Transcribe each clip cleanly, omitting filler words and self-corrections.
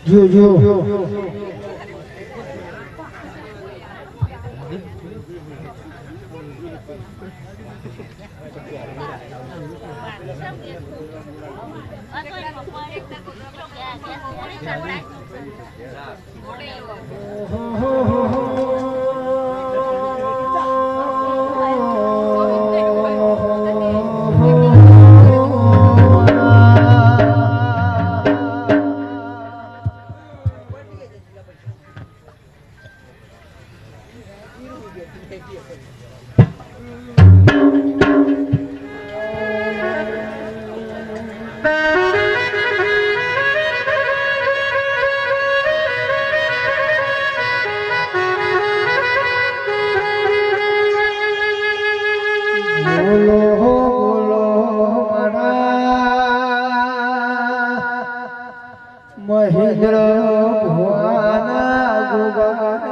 જો જો મહેન્દ્ર ભુવાના ગુગાનો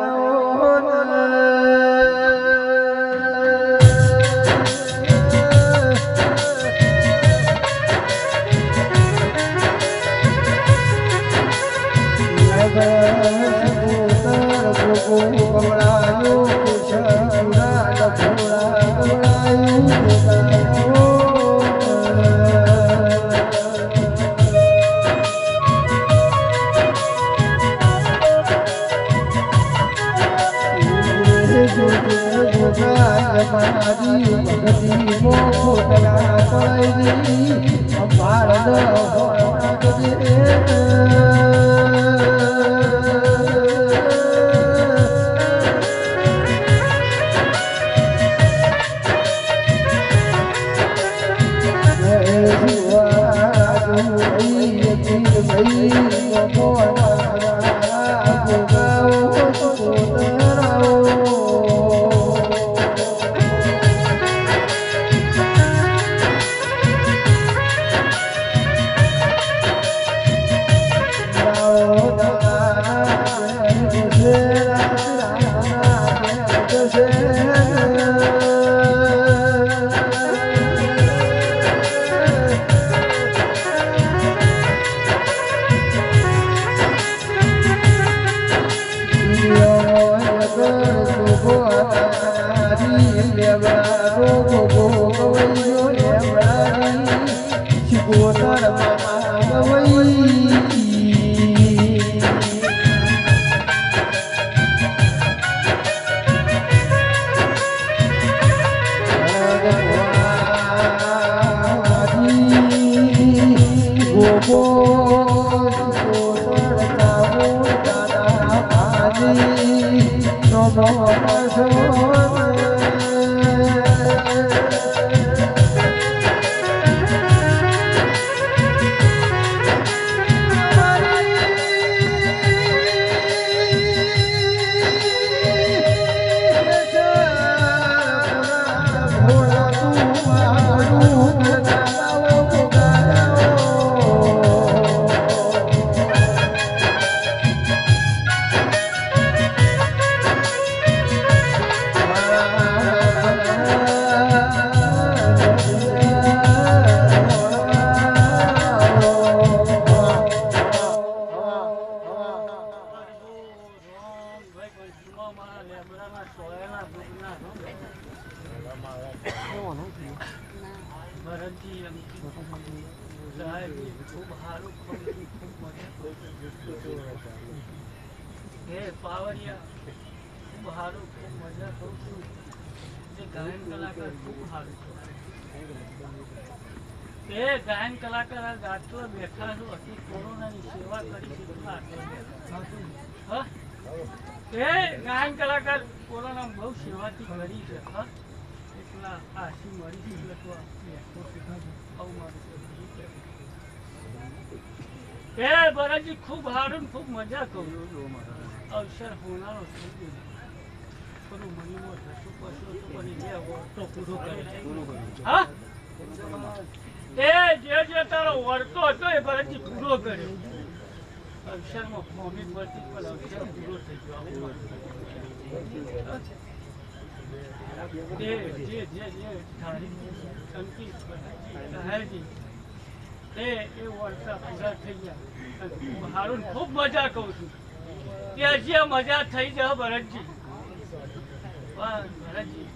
ગાયન કલાકાર આટલો બેઠા છો હતી કોરોનાની સેવા કરી છે ગાયન કલાકાર કોરોના બહુ સેવાથી કરી છે એટલા આશી મળી છે બરાજી ખૂબ સારું ખૂબ મજા કરું અવસર હોનારો થઈ ગયો થોડું મનીમાં થતું પશુ બની ગયા તો પૂરો કરે હા જે તારો વર્તો હતો એ બરાજી પૂરો કર્યો અવસરમાં ફોમી પડતી પણ અવસર પૂરો થઈ ગયો જે તારીખ અંકિત એ વર્ષા પૂરા થઈ ગયા હારું ખૂબ મજા કહું છું કે હજી મજા થઈ જાય ભરતજી ભરતજી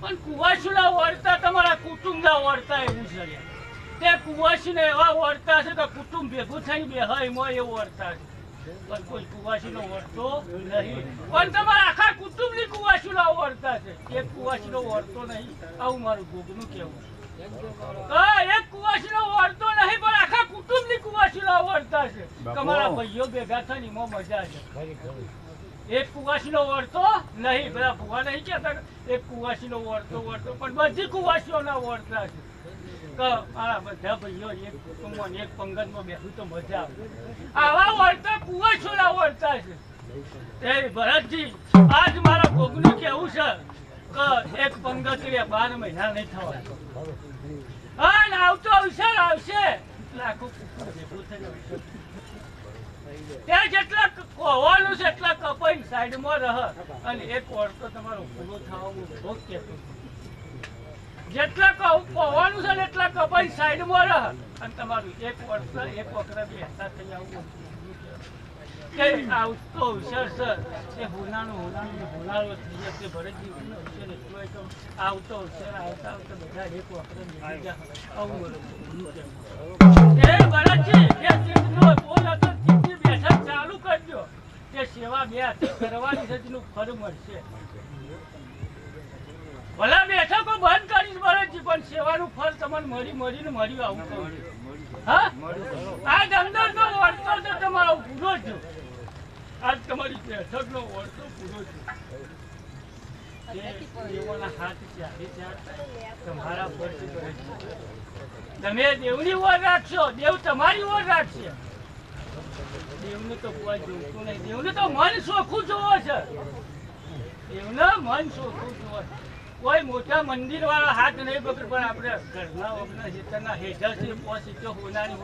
પણ કુવાસીના વર્તા તમારા કુટુંબના વર્તા એવું છે તે કુવાસીને એવા વર્તા છે કે કુટુંબ ભેગું થઈને બેહાય એમાં એવું વર્તા છે પણ કોઈ કુવાસીનો વર્તો નહીં પણ તમારા આખા કુટુંબની કુવાસીનો વર્તા છે એક કુવાસીનો વર્તો નહીં આવું મારું ભોગનું કેવું એક કુવાસીનો વર્તો નહીં પણ આખા કુટુંબની કુવાસીનો વર્તા છે તમારા ભાઈઓ ભેગા થઈને એમાં મજા છે એક કુવાસીનો વર્તો નહીં બધા ભૂવા નહીં કહેતા એક કુવાસીનો વર્તો પણ બધી કુવાસીઓના વર્તા છે કે મારા બધા ભાઈઓ એક કુટુંબમાં એક પંગતમાં બેઠું તો મજા આવે આવા વર્તા કુવાસીઓના વર્તા છે એ ભરતજી આજ મારા ભોગનું કેવું છે કે એક પંગત 12 મહિના નહીં થવા હા આવતો આવશે લાખો કુટુંબ ભેગું થઈ ત્યાં જેટલા કોવાનું છે એટલા કપાઈ સાઈડમાં રહે અને એક વર્ષ તમારો પૂરો થવાનું ભોગ કહેતો જેટલા કોવાનું છે એટલા કપાઈ સાઈડમાં રહે અને તમારું એક વર્ષ એક વખત બેસતા થઈ આવું કે આવતો અવસર છે એ હોનારો થઈ જશે ભરતજી અવસર એટલો આવતો અવસર આવતા બધા એક વખત બેસી જાય આવું ભરતજી એ ચીજનો બોલ હતો ચાલુ કરજો તે સેવા બે હાથે કરવાની છે તેનું ફળ મળશે ભલા બેઠકો બંધ કરીશ ભરતજી પણ સેવાનું ફળ તમને મળીને આવું કહું હા આ અંદરનો વર્તો તો તમારો પૂરો છો આજ તમારી બેઠકનો વર્તો પૂરો છે દેવોના હાથ તમારા પર તમે દેવની ઓર રાખશો દેવ તમારી ઓર રાખશે દેવનું તો કોઈ જોતું નહીં દેવનું તો મન ચોખ્ખું જોવો છે દેવને મન ચોખ્ખું જોવો કોઈ મોટા મંદિર વાળા હાથ નહીં પકડ પણ આપણે ઘરના ઓગના હેતરના હેઠળ છે પહોંચી તો હોનાની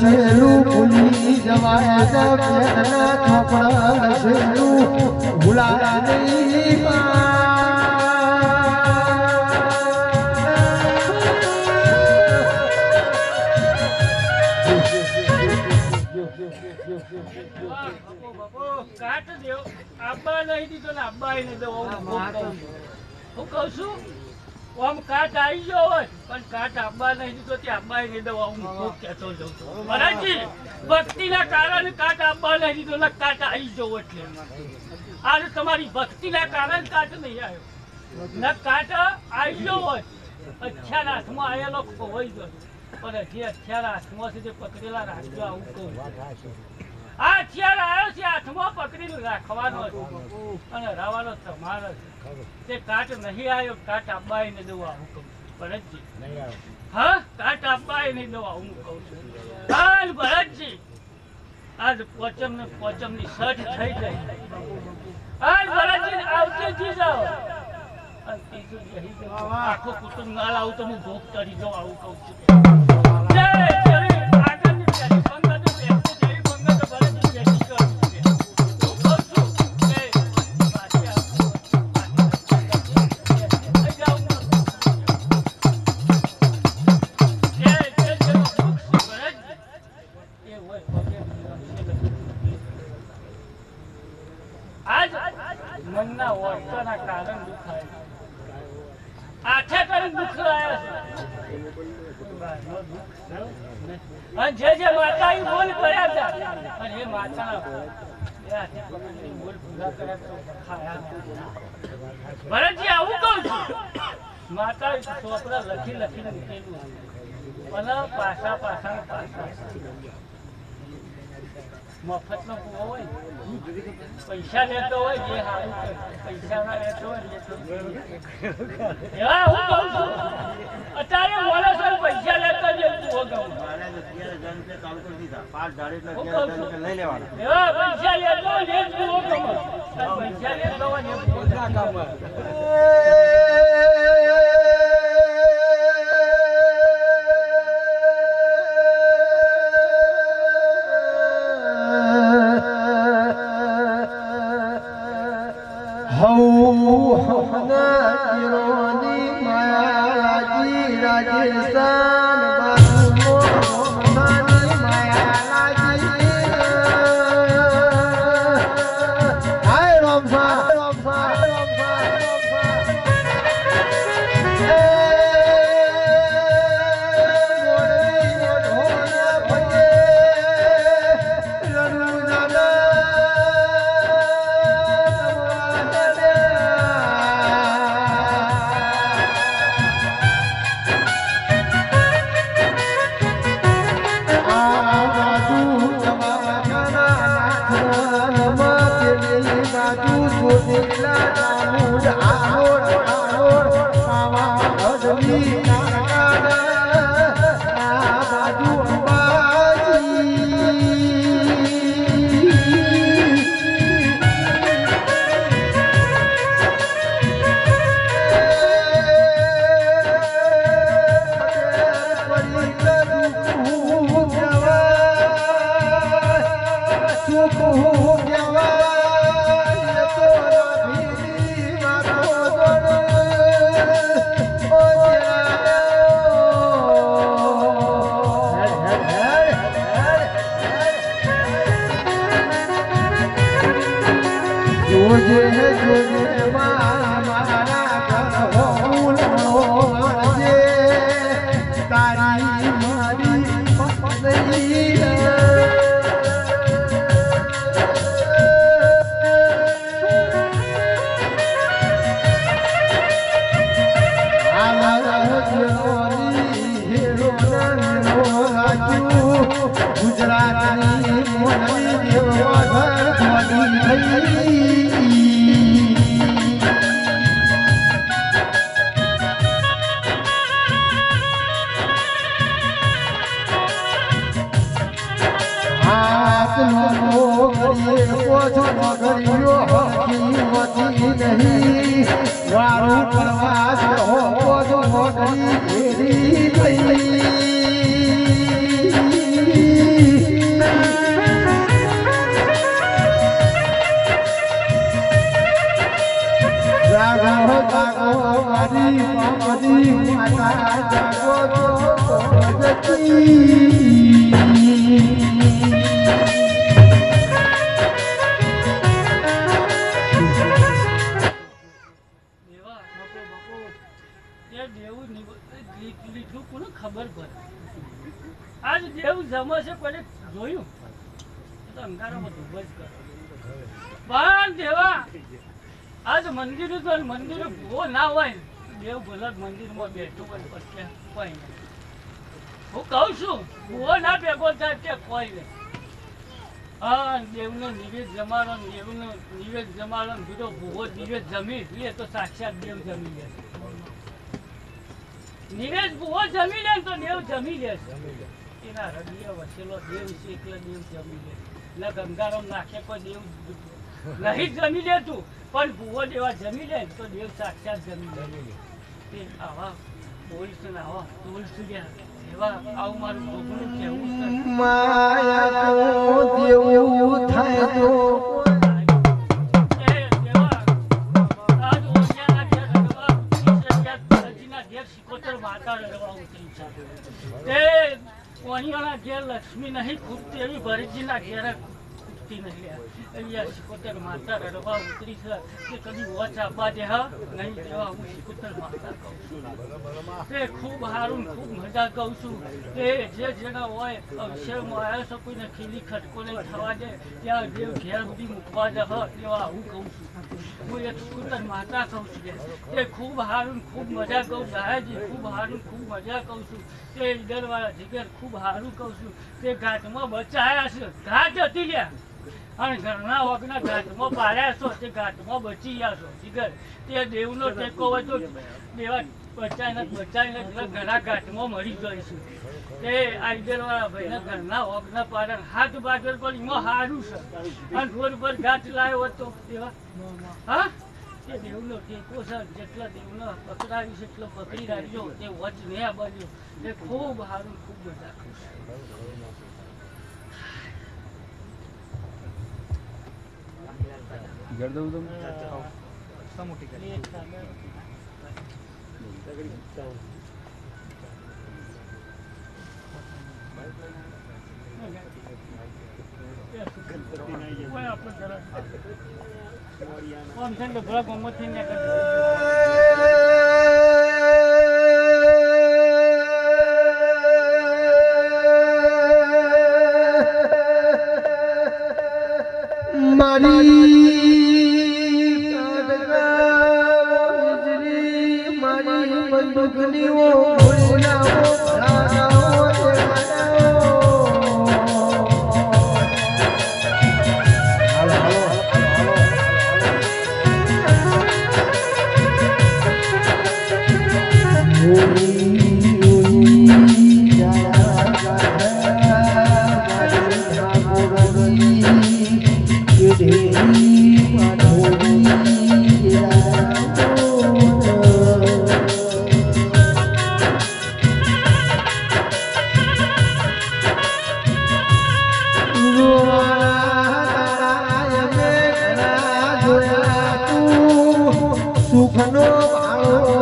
લસેલું ભૂલી જવાય ચોપડા લસેલું ભૂલાય નહીં કાટ દેવ આબા નહીં દીધો ને આબા નહીં દેવો હું કહું છું આમ કાટ આવી ગયો હોય પણ કાટ આબા નહીં દીધો તે આબા નહીં દેવો હું ખૂબ કહેતો જઉં છું મહારાજજી ભક્તિના કારણે કાટ આબા નહીં દીધો ને કાટ આવી ગયો એટલે આજે તમારી ભક્તિના કારણે કાટ નહીં આવ્યો ને કાટ આવી ગયો હોય અચ્છા હાથમાં આવેલો ખોવાઈ ગયો પણ હજી અત્યારે હાથમાંથી જે પકડેલા રાખજો આવું કહું આ અત્યારે આવ્યો છે હાથમાં પકડીને રાખવાનો અને હરાવાનો તમારો તે કાટ નહીં આવ્યો કાટ આબાઈ ને દવા હું કહું ભરતજી હા કાટ આબાઈ નહીં દવા હું કહું છું હાલ ભરતજી આજ પોચમ ની સઠ થઈ જાય હાલ ભરતજી આવતે જી જાઓ આખો કુટુંબ ના લાવું તો હું ભોગ કરી દઉં આવું કહું છું જય જેવી આગળની પેઢી પંગત બેસતી જેવી પંગત ભરતજી બેસી કરું હું કહું છું જય આજ મનના વર્તના કારણ દુખાય આઠે કરીને દુઃખ આવ્યા છે અને જે માતા એ બોલ કર્યા હતા અને એ માતાના બોલ પૂરા કર્યા ભરતજી આવું કહું છું માતા ચોપડા લખીને મૂકેલું અને પાછા મફતનો કૂવો હોય પૈસા લેતો હોય જે સારું પૈસા ના લેતો હોય અત્યારે માણસ પૈસા લેતો જ કૂવો ગયું પૈસા લેતો હોય એ કૂવો ગયું પૈસા લેતો હોય એ કૂવો ના કામ ગુજરાતની મોનવી દેવવા ઘર થઈ વારું કરવા જાગો જાગો મારી માતા જાગો ખબર પડે આજ દેવ જમો છે કોને જોયું તો અંધારામાં ધુબજ કરે પણ દેવા આજ મંદિર તો મંદિર ભૂવો ના હોય દેવ ભલે મંદિરમાં બેઠું હોય પછી કોઈ નહીં હું કહું છું ભૂવો ના ભેગો થાય કે કોઈ નહીં હા દેવનો નિવેદ જમાડો દેવનો નિવેદ જમાડો બીજો ભૂવો નિવેદ જમી લે તો સાક્ષાત દેવ જમી લે નિવેદ ભૂવો જમી લે તો દેવ જમી લે એના હૃદય વસેલો દેવ છે એટલે દેવ જમી લે ના ગંગારામ નાખે કોઈ દેવ નહીં જમી લેતું પણ ભૂવો દેવા જમી લે તો દેવ સાક્ષાત જમી લે આવા બોલશું ને આવા બોલશું ગયા એવા આવું મારું ભોગનું કેવું છે માયા દેવું થાય તો લક્ષ્મી નહીં ખૂટતી એવી ભરતજીના ઘેર ખૂટતી નહીં અહીંયા શિકોતર માતા રડવા ઉતરી છે તે કદી વોચ આપવા દે હા નહીં દેવા હું શિકોતર માતા કહું છું તે ખૂબ સારું ખૂબ મજા કહું છું તે જે જેના હોય અવસરમાં આવ્યો છે કોઈને ખીલી ખટકો નહીં થવા દે ત્યાં દેવ ઘેર બધી મૂકવા દે હા તેવા હું કહું છું હું એક શિકોતર માતા કહું છું તે ખૂબ સારું ખૂબ મજા કહું દાદાજી ખૂબ સારું ખૂબ મજા કહું છું તે ઈડરવાળા જીગર ખૂબ સારું કહું છું તે ઘાટમાં બચાયા છે ઘાટ હતી લ્યા અને ઘરના વગના ઘાટમાં પાડ્યા છો તે ઘાટમાં બચી ગયા છો જીગર તે દેવનો ટેકો હોય તો દેવા બચાવીને ઘણા ઘાટમાં મરી જઈશું તે આ ઈડરવાળા ભાઈના ઘરના વગના પાડ્યા હાથ બાજર પર એમાં સારું છે અને રોડ પર ઘાટ લાવ્યો હતો દેવા હા તે દેવનો ટેકો છે જેટલા દેવનો પકડાવ્યું છે એટલો પકડી રાખજો તે વચ નહીં આ બાજુ તે ખૂબ સારું ખૂબ બધા સુખનો ભાળો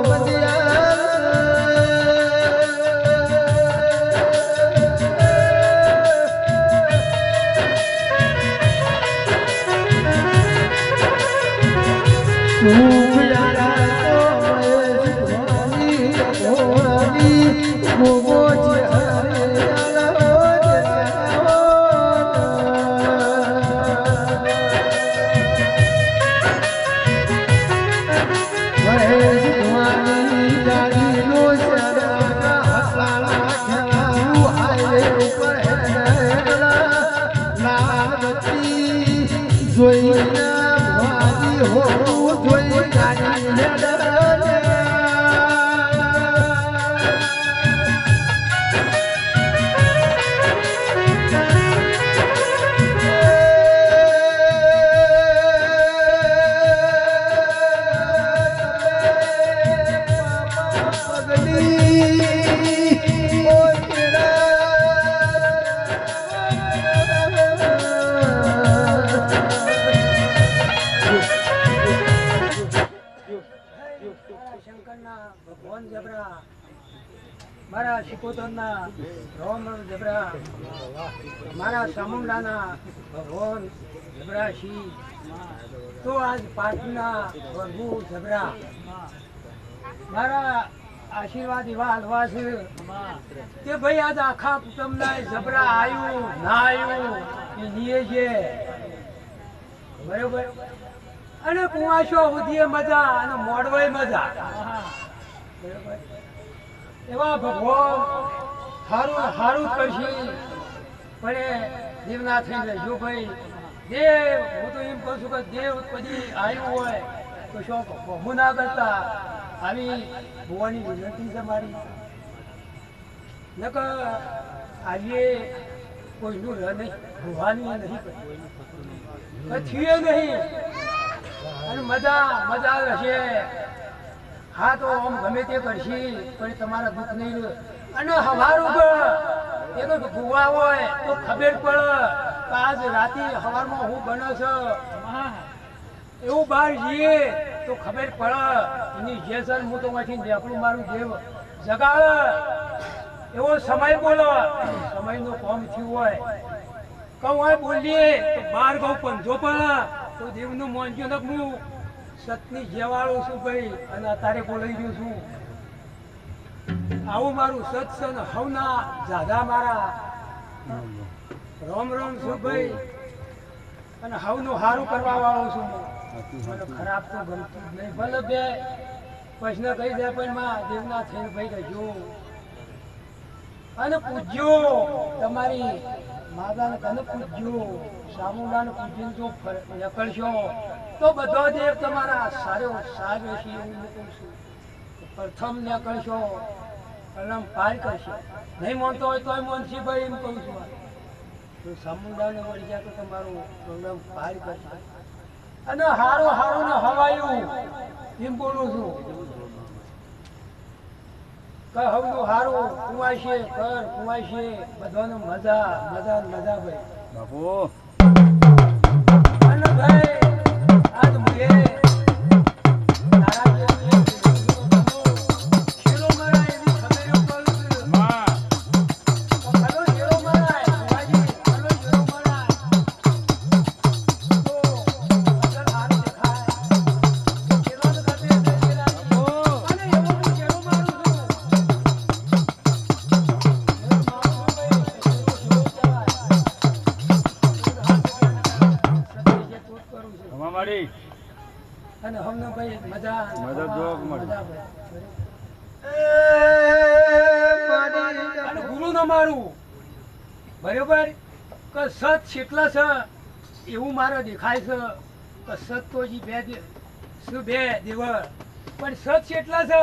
જબરા મારા શિકોતરના રોમ જબરા મારા ચામુંડાના ભગવાન જબરા શી તો આજ પાટના પ્રભુ જબરા મારા આશીર્વાદ એવા હલવા છે કે ભાઈ આજ આખા કુટુંબના જબરા આવ્યું ના આવ્યું એ નીએ છે બરોબર અને કુવાશો ઉધીએ મજા અને મોડવાય મજા બરોબર એવા ભગવાન હારું હારું કરશે પણ દેવના થઈ રહેજો ભાઈ દેવ હું તો એમ કહું છું કે દેવ કદી આવ્યું હોય તો શું બહુ ના કરતા આવી ભુવાની વિનંતી છે મારી નકર આવીએ કોઈનું રહ નહીં ભુવાની નહીં થયું નહીં અને મજા મજા રહેશે હા તો આમ ગમે તે કરશે પણ તમારા દુઃખ નહીં અને હવાર ઉપર એક ભુવા હોય તો ખબર પડે કે આજ રાતે હવારમાં હું બને છે એવું બહાર જઈએ તો ખબર પડે એની જે સર હું તો અહીંથી દેખડું મારું દેવ જગાડે એવો સમય બોલો સમયનો કોમ થયું હોય કહું હોય બોલીએ તો બાર કહું પંજો પડે તો દેવનું મોનજો ને હું સતની જેવાળો છું ભાઈ અને અત્યારે બોલાઈ ગયો છું આવું મારું સત છે ને હવના જાદા મારા રોમ રોમ છું ભાઈ અને હવનું સારું કરવા વાળો છું મને ખરાબ તો ગમતું જ નહીં ભલે બે પ્રશ્ન કહી દે પણ માં દેવના થઈને ભાઈ કહેજો અને પૂજ્યો તમારી માતાને કને પૂજ્યો ચામુંડાને પૂજીને જો નીકળશો તો બધો દેવ તમારા સારો સારો છે એવું હું કહું છું પ્રથમ નીકળશો પ્રણામ પાર કરશે નહીં માનતો હોય તોય માનસી ભાઈ એમ કહું છું તો ચામુંડાને વળી જાય તો તમારું પ્રણામ પાર કરશે અને હારો હારો ને હવાયું એમ બોલું છું કે હવનું હારું કુવાશે કર કુવાશે બધાને મજા મજા મજા ભાઈ બાપુ અને ભાઈ આજ મુએ તારા જેવી શેરો મરાય એવી ખબરો કરું છું માં ખલો શેરો મરાય કુવાજી ખલો શેરો મરાય તો અસર હારું દેખાય શેરો ને ખાતે શેરા અને એવો હું શેરો મારું છું મારી અને હમને ભાઈ મજા મજા જોગ મળી. મજા ભાઈ અને ગુરુ ન મારું બરોબર કે સત કેટલા છે એવું મારે દેખાય છે કે સત તો હજી બે દેવળ પણ સત કેટલા છે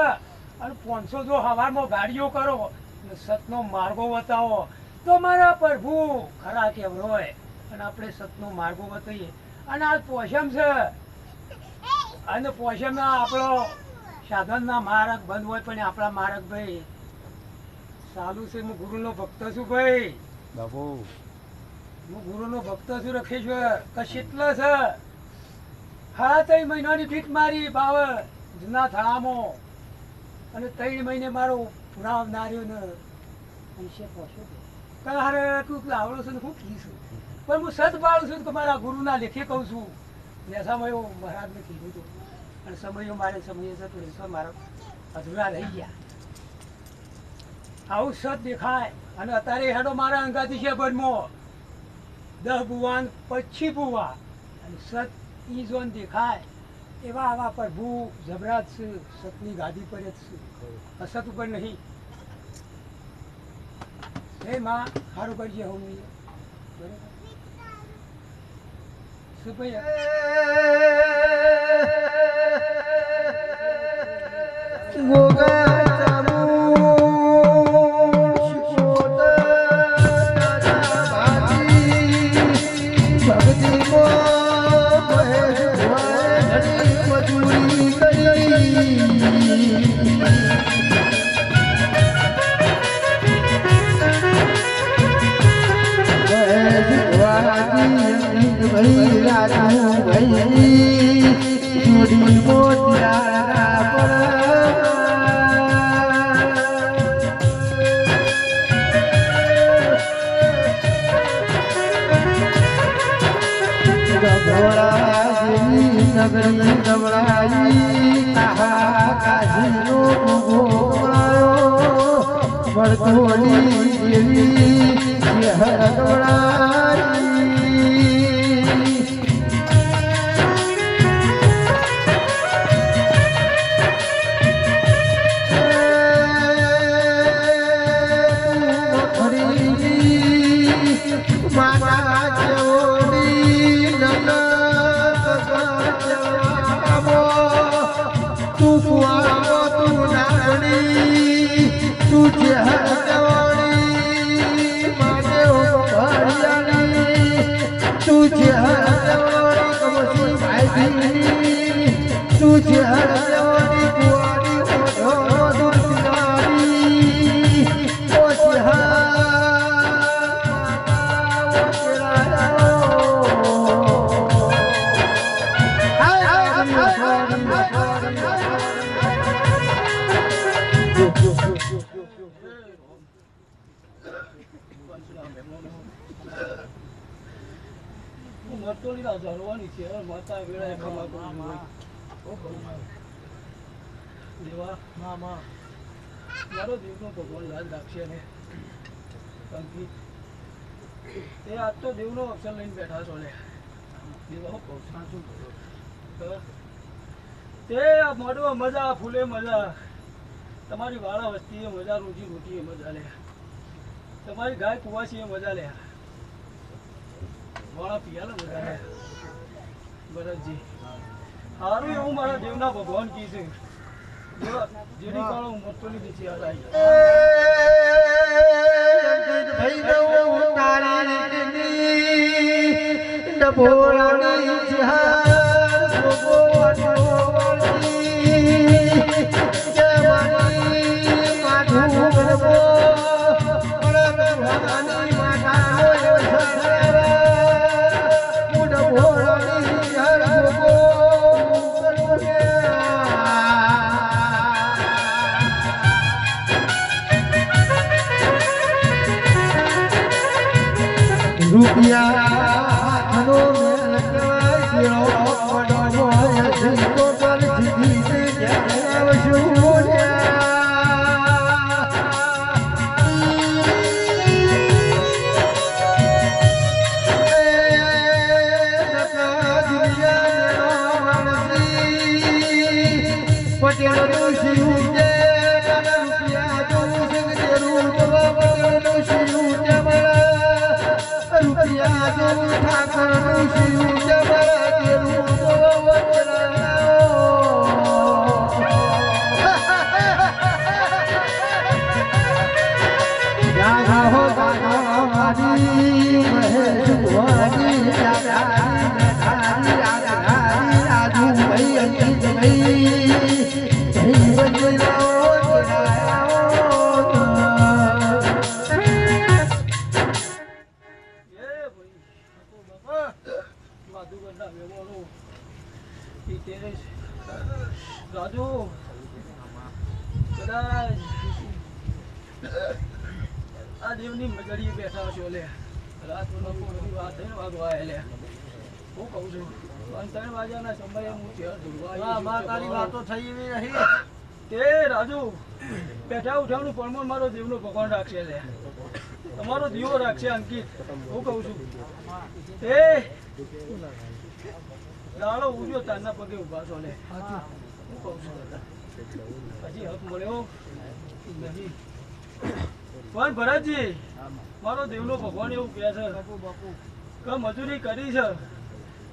અને 500 જો હવારમાં ગાડીઓ કરો અને સતનો માર્ગો બતાવો તો મારા પ્રભુ ખરા કેમ હોય અને આપણે સતનો માર્ગો બતાવીએ અને આ પોષમ છે અને પોષમના આપણો સાધનના માર્ગ બંધ હોય પણ આપણા માર્ગ ભાઈ ચાલુ છે હું ગુરુનો ભક્ત છું ભાઈ બાપુ હું ગુરુનો ભક્ત છું રખેશ્વર કેટલો છે 3 મહિનાની ભીખ મારી બાવ જૂના થાળામાં અને 3 મહિને મારો પુરાવ નાર્યો ને પૈસે પહોંચ્યો તારે તું આવડો છે ને હું કહીશું પણ હું સત પાડું છું કે મારા ગુરુના લેખે કહું છું સમયો મહારાજને કીધું હતું અને સમયો મારે સમયે જતો રહેશો મારા અધૂરા રહી ગયા આવું સત દેખાય અને અત્યારે હેડો મારા અંગાથી છે બનમો 10 ભુવાન પછી ભુવા અને સત ઈ જોન દેખાય એવા આવા પ્રભુ જબરાજ છે સતની ગાદી પર જ છે અસત ઉપર નહીં હે માં સારું કરજે હું બરોબર શું ભાઈ મોટિયા નગરી ગવડાઈ તાહા કાશીનો ગોળાયો વળતોડી દેવી શહેર ગવડાઈ મારો દેવનો ભગવાન યાદ રાખશે ને એ આજ તો દેવનો અક્ષર લઈને બેઠા છો લે તે મોઢું મજા ફૂલે મજા તમારી વાળા વસ્તી મજા રોજી રોટી મજા લે તમારી ગાય કુવાસી મજા લે વાળા પિયાલા મજા લે ભરતજી સારું એવું મારા દેવના ભગવાન કી છે જેની કાળો મોટોની નીચે આવી રાજુ કદાચ આ દેવની મજડીએ બેઠા છો લે રાતનો વાત 3 વાગવા લે હું કહું છું 3 વાગ્યાના સમયે હું ચેર દુર્વા તારી વાતો થઈ એવી નહીં તે રાજુ બેઠા ઉઠાવનું પરમાણ મારો દેવનો ભગવાન રાખશે લે તમારો દીવો રાખશે અંકિત હું કહું છું તે દાડો ઉજો તારના પગે ઉભા છો લે હું કહું છું હજી હક મળ્યો નહીં પણ ભરતજી મારો દેવનો ભગવાન એવું કહે છે કે મજૂરી કરી છે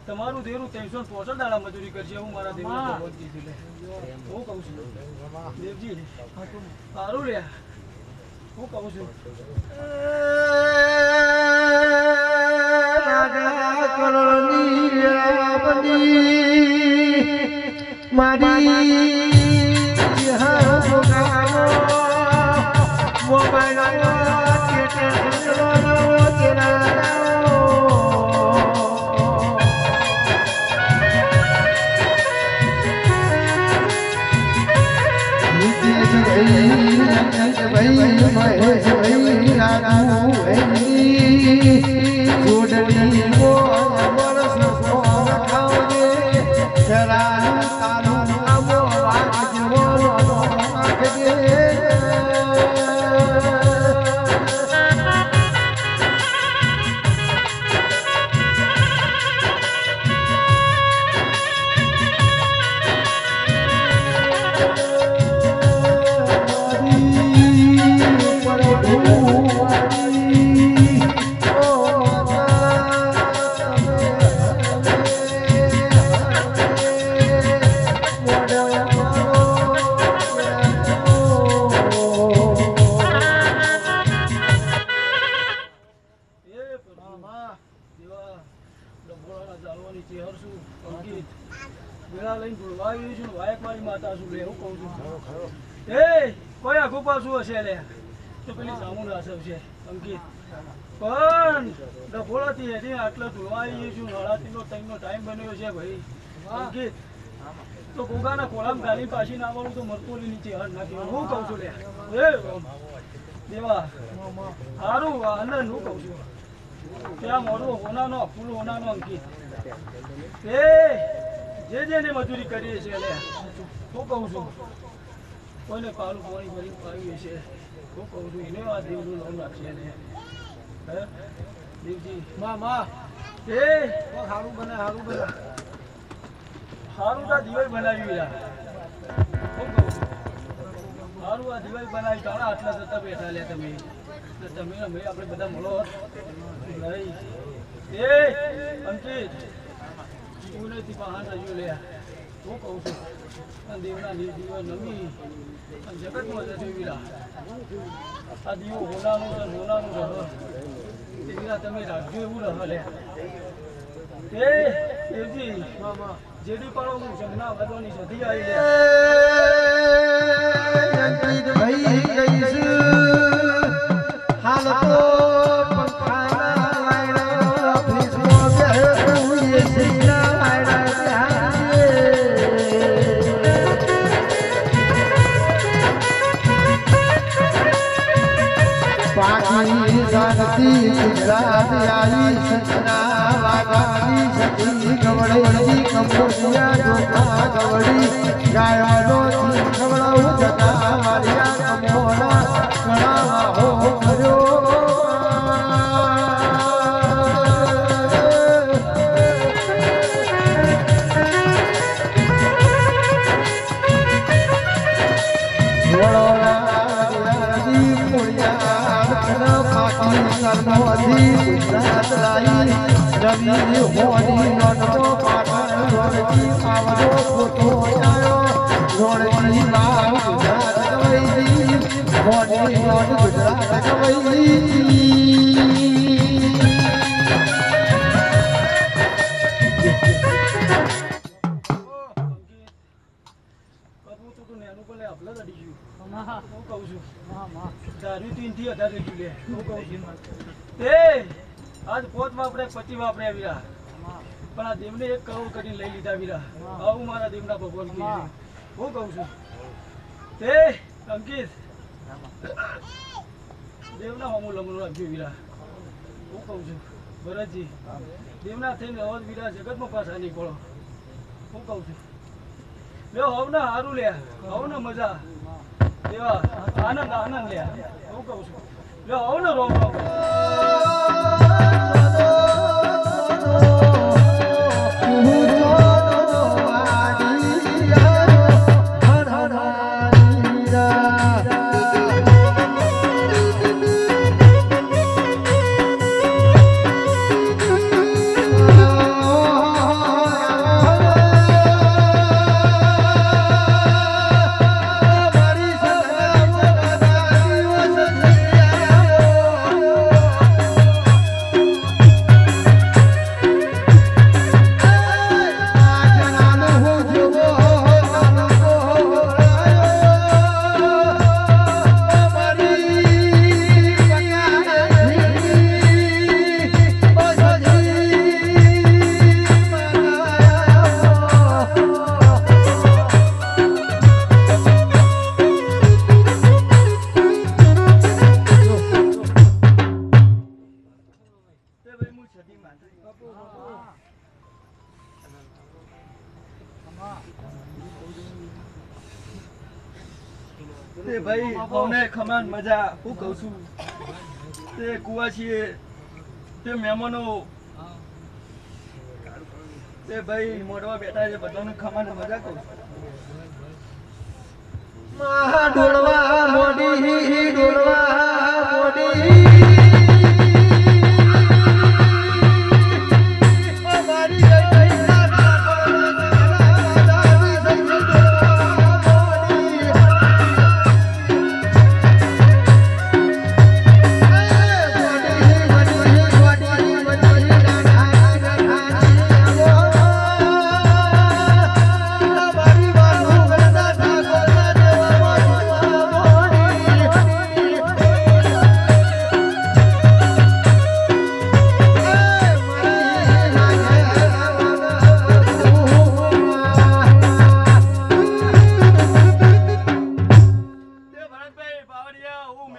તમારું દેવનું 365 દાડા મજૂરી કરશે હું મારા દેવનો ભગવાન કીધું લે હું કહું છું દેવજી સારું લે હું કહું છું મારી જોડણી પાછું લે હું કહું છું એ કોઈ આખું પાછું હશે લે તો પેલી સામું હશે અંકિત પણ ડફોળાથી એની આટલે ધોવાઈ છું નળાતીનો ટાઈમનો ટાઈમ બન્યો છે ભાઈ અંકિત તો ગોગાના કોળામાં ગાલી પાછી ના આવવાનું તો મરતોલી નીચે હાથ નાખી હું કહું છું લે એ દેવા સારું આનંદ હું કહું છું ત્યાં મોડું હોનાનો ફૂલ હોનાનો અંકિત એ જેને મજૂરી કરીએ છીએ લે હું કહું છું કોઈને પાલું પાણી ભરી પાવીએ છે હું કહું છું એને આ દેવનું નામ રાખશે ને હે દેવજી માં એ સારું બને સારું આ દિવાળી બનાવી યાર હું કહું છું સારું આ દિવાળી બનાવી તારા આટલા જતા બેઠા લે તમે આપણે બધા મળો નહીં એ અંકિત પૂનેથી બહાર રહ્યું લે હું કહું છું દેવના દીવો નમી જગતમાં જતી વીરા આ દીવો હોનાનું છે હોનાનું રહે એ વીરા તમે રાખજો એવું રહે લે એ દેવજી જેડી પાડો હું જમના વધવાની સધી આવી લે અંકિત ભાઈ ગઈશ હાલ તો પંખાના વાયડા ઓફિસમાં બેઠું એ શ્રીના વાયડા પાકી શાંતિ ગુજરાત આવી સચના વાગાની સતી ગવડેલી કંબોડિયા જોતા ગવડી ગાયનો ગવડાવું જતા વાલિયા કમોના કણાવા હો કર્યો ગુજરાત લાઈ રવિ હોની નોટો પાટણ રોડજી આવડો ફોટો આયો રોડજી લાવ ગુજરાત ગવઈજી હોની નોટ ગુજરાત ગવઈજી આજ પોત વાપરે 25 વાપરે વીરા પણ આ દેવને 1 કરોડ કરીને લઈ લીધા વીરા આવું મારા દેવના ભગવાન કહે હું કહું છું તે અંકિત દેવના હમું લમણું રાખજો વીરા હું કહું છું ભરતજી દેવના થઈને અવધ વીરા જગતમાં પાછા નહીં પડો હું કહું છું લે હવના હારું લે હવના મજા દેવા આનંદ લે હું કહું છું લે હવનો રોમ રોમ તે ભાઈ અમને ખમાન મજા હું કહું છું તે કુવા છીએ તે મહેમાનો તે ભાઈ મોઢવા બેઠા છે બધાને ખમાન મજા કહું છું ડોળવા મોડી ડોળવા મોડી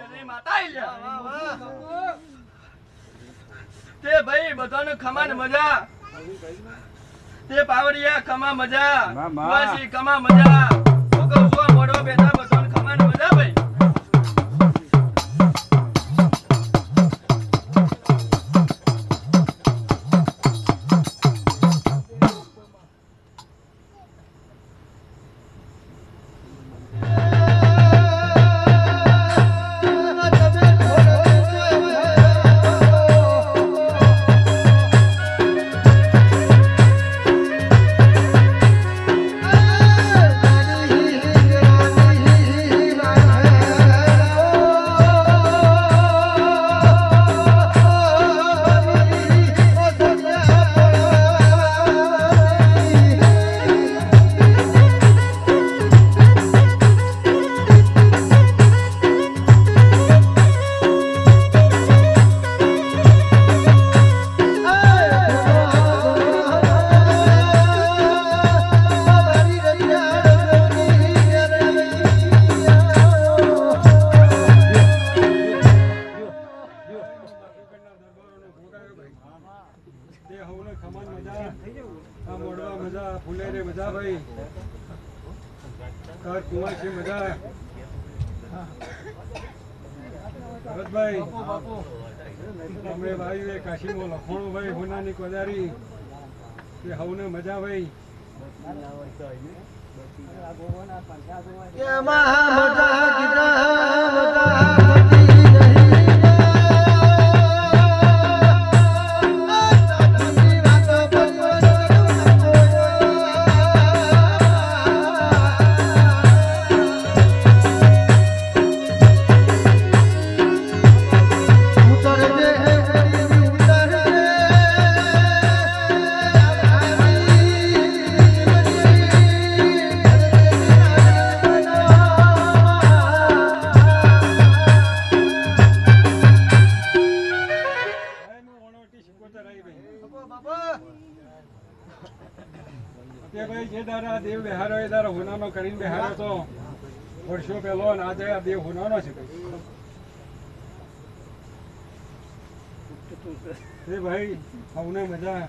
મેરી માતા તે ભાઈ બધાને ખમાન મજા તે પાવડિયા ખમા મજા વાસી ખમા મજા હું કહું છું આ મોડો બેઠા બધાને ખમાન મજા ભાઈ વર્ષો પહેલો અને આજે આ દેવ હોનાનો છે ભાઈ અમને મજા